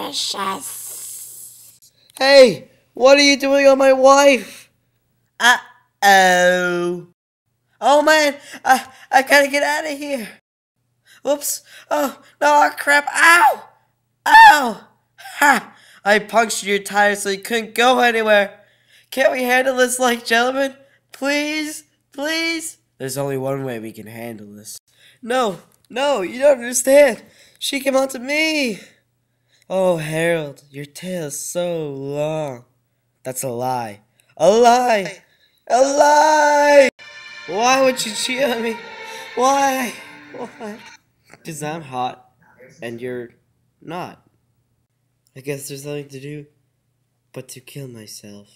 delicious. Hey, what are you doing on my wife? Uh-oh. Oh man, I gotta get out of here. Whoops. Oh, no, crap. Ow! Ow! Ha! I punctured your tire so you couldn't go anywhere. Can't we handle this like gentlemen? Please? Please? There's only one way we can handle this. No, no, you don't understand. She came on to me. Oh, Harold, your tail is so long. That's a lie. A lie! A lie! Why would you cheat on me? Why? Why? Because I'm hot and you're not. I guess there's nothing to do but to kill myself.